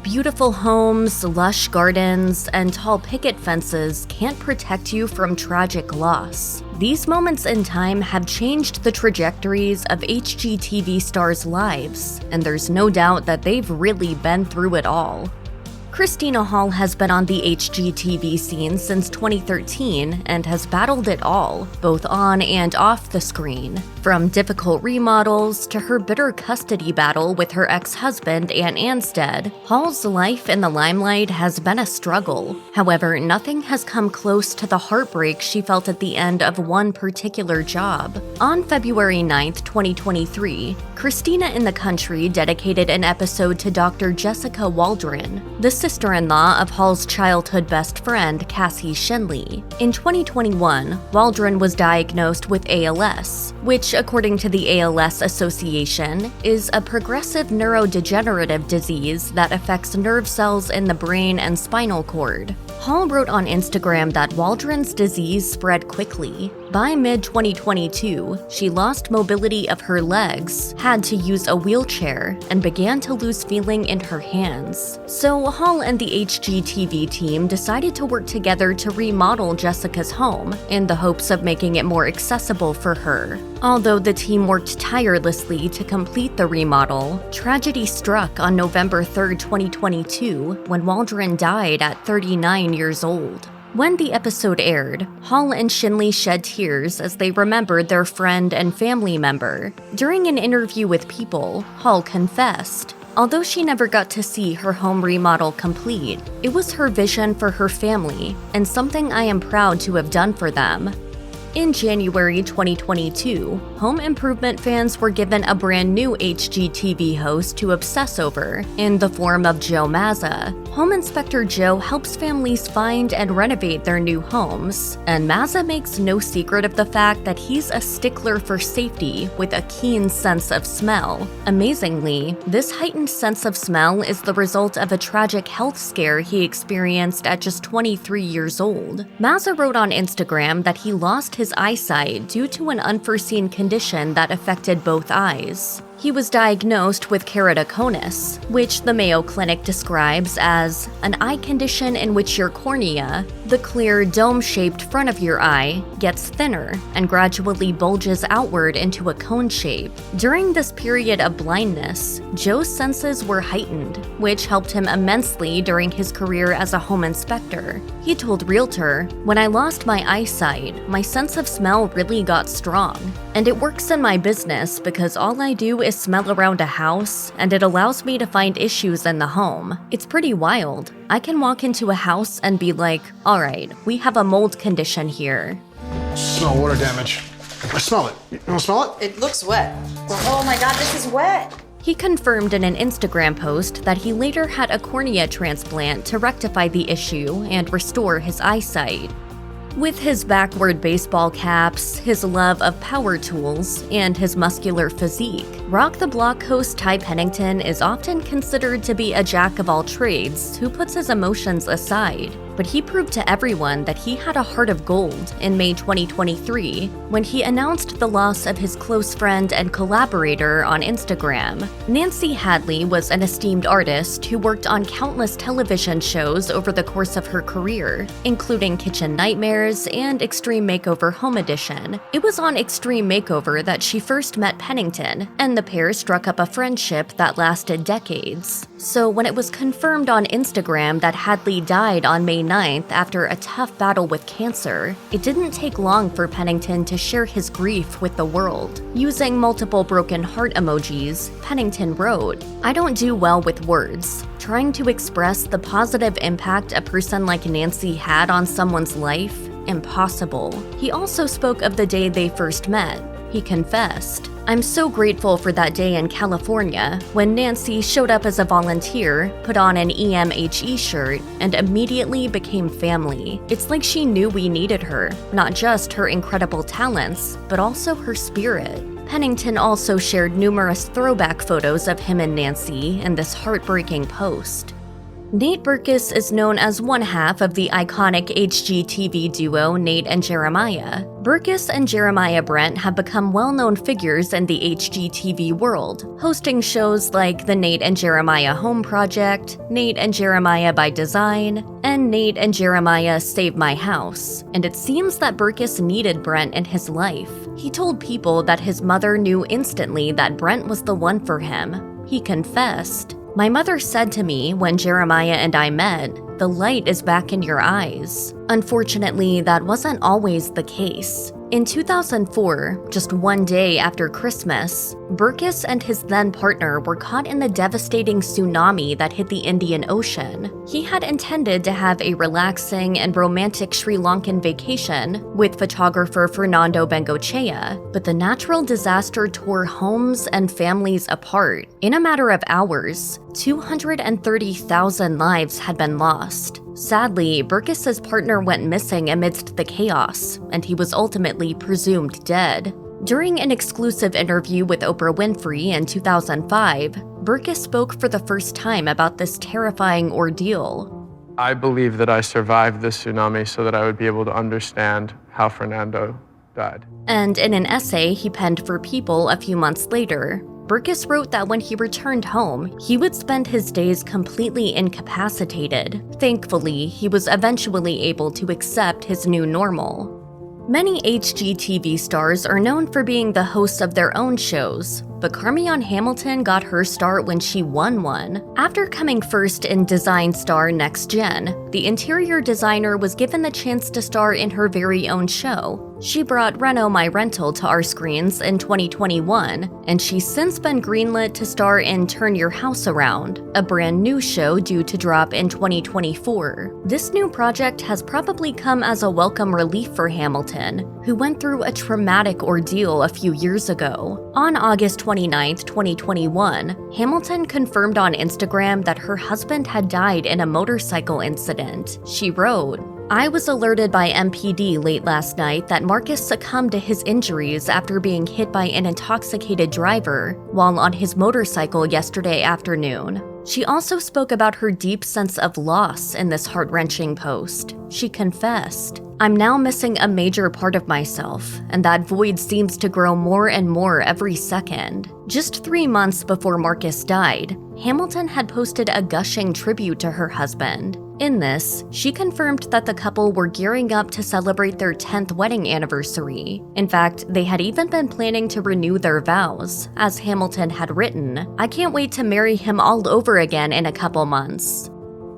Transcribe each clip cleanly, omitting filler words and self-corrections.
Beautiful homes, lush gardens, and tall picket fences can't protect you from tragic loss. These moments in time have changed the trajectories of HGTV stars' lives, and there's no doubt that they've really been through it all. Christina Hall has been on the HGTV scene since 2013 and has battled it all, both on and off the screen. From difficult remodels to her bitter custody battle with her ex-husband Ant Anstead, Hall's life in the limelight has been a struggle. However, nothing has come close to the heartbreak she felt at the end of one particular job. On February 9, 2023, Christina in the Country dedicated an episode to Dr. Jessica Waldron, the sister-in-law of Hall's childhood best friend, Cassie Shenley. In 2021, Waldron was diagnosed with ALS, which, according to the ALS Association, is a progressive neurodegenerative disease that affects nerve cells in the brain and spinal cord. Hall wrote on Instagram that Waldron's disease spread quickly. By mid-2022, she lost mobility of her legs, had to use a wheelchair, and began to lose feeling in her hands. So Hall and the HGTV team decided to work together to remodel Jessica's home in the hopes of making it more accessible for her. Although the team worked tirelessly to complete the remodel, tragedy struck on November 3, 2022, when Waldron died at 39 years old. When the episode aired, Hall and Shenley shed tears as they remembered their friend and family member. During an interview with People, Hall confessed, although she never got to see her home remodel complete, it was her vision for her family and something I am proud to have done for them. In January 2022, home improvement fans were given a brand new HGTV host to obsess over in the form of Joe Mazza. Home Inspector Joe helps families find and renovate their new homes, and Mazza makes no secret of the fact that he's a stickler for safety with a keen sense of smell. Amazingly, this heightened sense of smell is the result of a tragic health scare he experienced at just 23 years old. Mazza wrote on Instagram that he lost his eyesight due to an unforeseen condition that affected both eyes. He was diagnosed with keratoconus, which the Mayo Clinic describes as an eye condition in which your cornea, the clear dome-shaped front of your eye, gets thinner and gradually bulges outward into a cone shape. During this period of blindness, Joe's senses were heightened, which helped him immensely during his career as a home inspector. He told Realtor, "When I lost my eyesight, my sense of smell really got strong. And it works in my business because all I do is smell around a house, and it allows me to find issues in the home. It's pretty wild. I can walk into a house and be like, all right, we have a mold condition here." Smell water damage. I smell it. You want to smell it? It looks wet. Oh my God, this is wet. He confirmed in an Instagram post that he later had a cornea transplant to rectify the issue and restore his eyesight. With his backward baseball caps, his love of power tools, and his muscular physique, Rock the Block host Ty Pennington is often considered to be a jack of all trades who puts his emotions aside. But he proved to everyone that he had a heart of gold in May 2023 when he announced the loss of his close friend and collaborator on Instagram. Nancy Hadley was an esteemed artist who worked on countless television shows over the course of her career, including Kitchen Nightmares and Extreme Makeover Home Edition. It was on Extreme Makeover that she first met Pennington, and the pair struck up a friendship that lasted decades. So when it was confirmed on Instagram that Hadley died on May 9th after a tough battle with cancer, it didn't take long for Pennington to share his grief with the world. Using multiple broken heart emojis, Pennington wrote, "I don't do well with words. Trying to express the positive impact a person like Nancy had on someone's life? Impossible." He also spoke of the day they first met. He confessed, "I'm so grateful for that day in California when Nancy showed up as a volunteer, put on an EMHE shirt, and immediately became family. It's like she knew we needed her, not just her incredible talents, but also her spirit." Pennington also shared numerous throwback photos of him and Nancy in this heartbreaking post. Nate Berkus is known as one half of the iconic HGTV duo Nate and Jeremiah. Berkus and Jeremiah Brent have become well-known figures in the HGTV world, hosting shows like the Nate and Jeremiah Home Project, Nate and Jeremiah by Design, and Nate and Jeremiah Save My House. And it seems that Berkus needed Brent in his life. He told People that his mother knew instantly that Brent was the one for him. He confessed, "My mother said to me when Jeremiah and I met, 'The light is back in your eyes.'" Unfortunately, that wasn't always the case. In 2004, just one day after Christmas, Berkus and his then partner were caught in the devastating tsunami that hit the Indian Ocean. He had intended to have a relaxing and romantic Sri Lankan vacation with photographer Fernando Bengochea, but the natural disaster tore homes and families apart. In a matter of hours, 230,000 lives had been lost. Sadly, Berkus's partner went missing amidst the chaos, and he was ultimately presumed dead. During an exclusive interview with Oprah Winfrey in 2005, Berkus spoke for the first time about this terrifying ordeal. I believe that I survived the tsunami so that I would be able to understand how Fernando died. And in an essay he penned for People a few months later, Berkus wrote that when he returned home, he would spend his days completely incapacitated. Thankfully, he was eventually able to accept his new normal. Many HGTV stars are known for being the hosts of their own shows, but Carmeon Hamilton got her start when she won one. After coming first in Design Star Next Gen, the interior designer was given the chance to star in her very own show. She brought Reno My Rental to our screens in 2021, and she's since been greenlit to star in Turn Your House Around, a brand new show due to drop in 2024. This new project has probably come as a welcome relief for Hamilton, who went through a traumatic ordeal a few years ago. On August 29, 2021, Hamilton confirmed on Instagram that her husband had died in a motorcycle incident. She wrote, "I was alerted by MPD late last night that Marcus succumbed to his injuries after being hit by an intoxicated driver while on his motorcycle yesterday afternoon." She also spoke about her deep sense of loss in this heart-wrenching post. She confessed, "I'm now missing a major part of myself, and that void seems to grow more and more every second." Just 3 months before Marcus died, Hamilton had posted a gushing tribute to her husband. In this, she confirmed that the couple were gearing up to celebrate their 10th wedding anniversary. In fact, they had even been planning to renew their vows. As Hamilton had written, "I can't wait to marry him all over again in a couple months."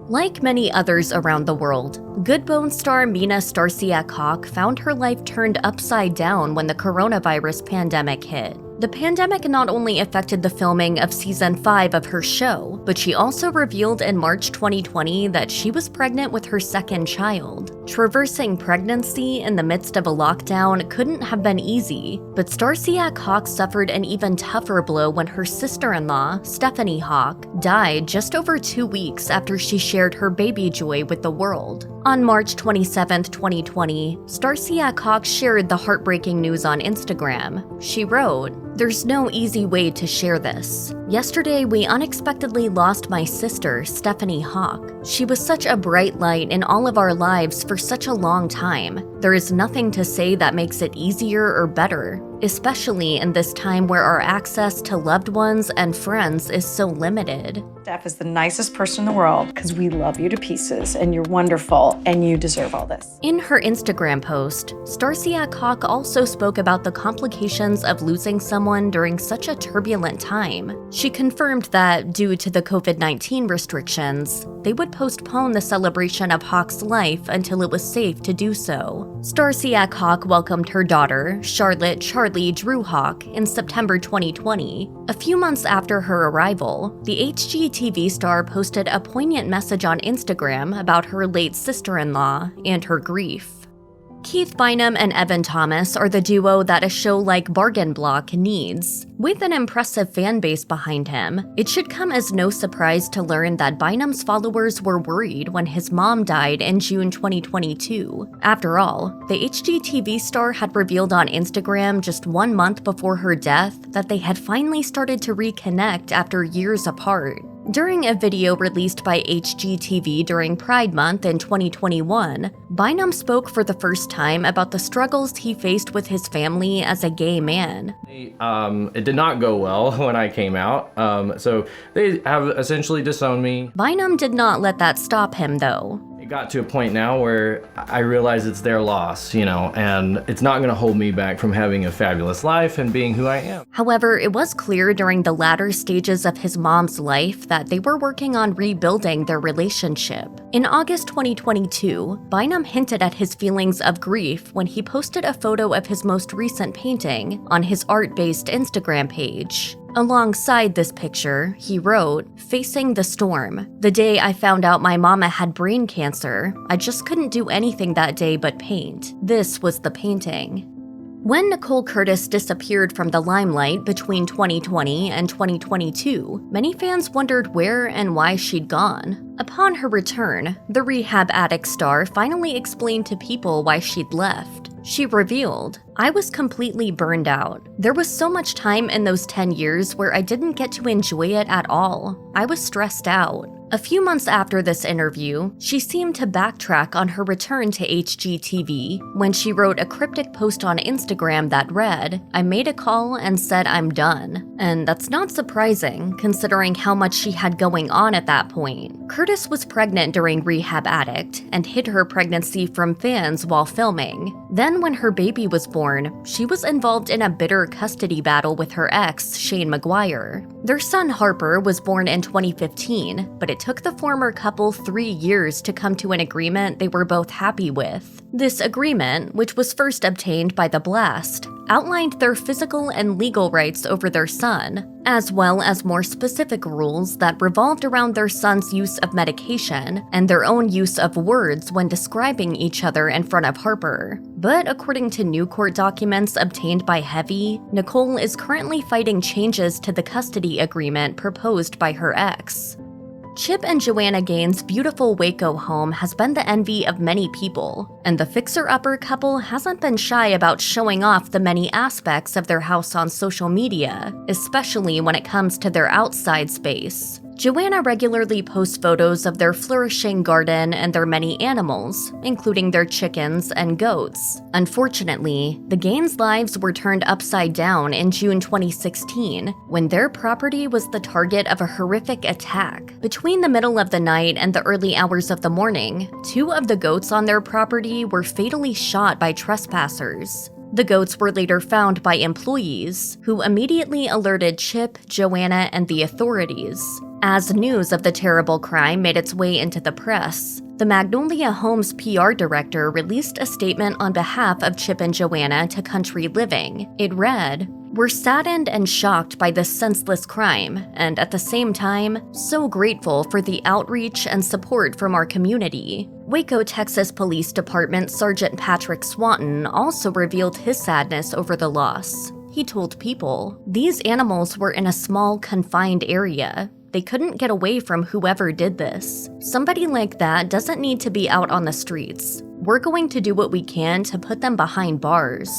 Like many others around the world, Good Bones star Mina Starsiak found her life turned upside down when the coronavirus pandemic hit. The pandemic not only affected the filming of season 5 of her show, but she also revealed in March 2020 that she was pregnant with her second child. Traversing pregnancy in the midst of a lockdown couldn't have been easy, but Starsiak suffered an even tougher blow when her sister-in-law, Stephanie Hawk, died just over 2 weeks after she shared her baby joy with the world. On March 27, 2020, Starsiak shared the heartbreaking news on Instagram. She wrote, "There's no easy way to share this. Yesterday, we unexpectedly lost my sister, Stephanie Hawk. She was such a bright light in all of our lives for such a long time. There is nothing to say that makes it easier or better, especially in this time where our access to loved ones and friends is so limited." Steph is the nicest person in the world because we love you to pieces and you're wonderful and you deserve all this. In her Instagram post, Starsiak also spoke about the complications of losing someone during such a turbulent time. She confirmed that, due to the COVID-19 restrictions, they would postpone the celebration of Hawk's life until it was safe to do so. Starsiak welcomed her daughter, Charlotte Charlie Drew Hawk, in September 2020. A few months after her arrival, the HGTV star posted a poignant message on Instagram about her late sister-in-law and her grief. Keith Bynum and Evan Thomas are the duo that a show like Bargain Block needs. With an impressive fan base behind him, it should come as no surprise to learn that Bynum's followers were worried when his mom died in June 2022. After all, the HGTV star had revealed on Instagram just 1 month before her death that they had finally started to reconnect after years apart. During a video released by HGTV during Pride Month in 2021, Bynum spoke for the first time about the struggles he faced with his family as a gay man. It did not go well when I came out, so they have essentially disowned me. Bynum did not let that stop him, though. It got to a point now where I realize it's their loss, and it's not gonna hold me back from having a fabulous life and being who I am. However, it was clear during the latter stages of his mom's life that they were working on rebuilding their relationship. In August 2022, Bynum hinted at his feelings of grief when he posted a photo of his most recent painting on his art-based Instagram page. Alongside this picture, he wrote, "Facing the storm. The day I found out my mama had brain cancer, I just couldn't do anything that day but paint. This was the painting." When Nicole Curtis disappeared from the limelight between 2020 and 2022, many fans wondered where and why she'd gone. Upon her return, the rehab addict star finally explained to people why she'd left. She revealed, "I was completely burned out. There was so much time in those 10 years where I didn't get to enjoy it at all. I was stressed out." A few months after this interview, she seemed to backtrack on her return to HGTV when she wrote a cryptic post on Instagram that read, "I made a call and said I'm done." And that's not surprising, considering how much she had going on at that point. Curtis was pregnant during Rehab Addict and hid her pregnancy from fans while filming. Then when her baby was born, she was involved in a bitter custody battle with her ex, Shane McGuire. Their son Harper was born in 2015, but it took the former couple 3 years to come to an agreement they were both happy with. This agreement, which was first obtained by The Blast, outlined their physical and legal rights over their son, as well as more specific rules that revolved around their son's use of medication and their own use of words when describing each other in front of Harper. But according to new court documents obtained by Heavy, Nicole is currently fighting changes to the custody agreement proposed by her ex. Chip and Joanna Gaines' beautiful Waco home has been the envy of many people, and the fixer-upper couple hasn't been shy about showing off the many aspects of their house on social media, especially when it comes to their outside space. Joanna regularly posts photos of their flourishing garden and their many animals, including their chickens and goats. Unfortunately, the Gaines' lives were turned upside down in June 2016, when their property was the target of a horrific attack. Between the middle of the night and the early hours of the morning, 2 of the goats on their property were fatally shot by trespassers. The goats were later found by employees, who immediately alerted Chip, Joanna, and the authorities. As news of the terrible crime made its way into the press, the Magnolia Homes PR director released a statement on behalf of Chip and Joanna to Country Living. It read, "We're saddened and shocked by this senseless crime, and at the same time, so grateful for the outreach and support from our community." Waco, Texas Police Department Sergeant Patrick Swanton also revealed his sadness over the loss. He told People, "These animals were in a small, confined area. They couldn't get away from whoever did this. Somebody like that doesn't need to be out on the streets. We're going to do what we can to put them behind bars."